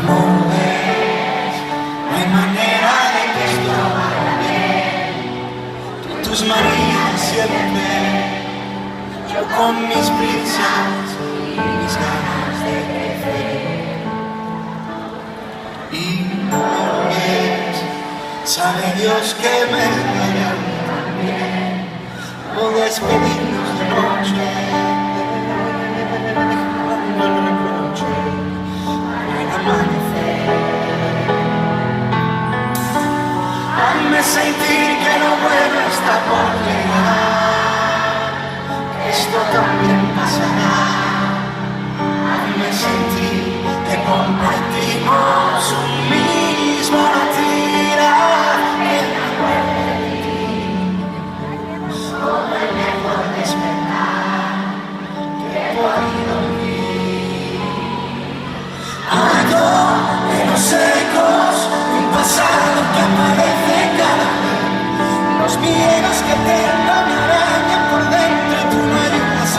No ves, no hay manera de que esto vaya bien. Tú en tus manías siempre, yo con mis prisas y mis ganas de crecer. Y no ves, sabe Dios que me duele también no despedirnos de noche. Hazme sentir que lo bueno está por llegar, que esto también pasará. Hazme sentir que compré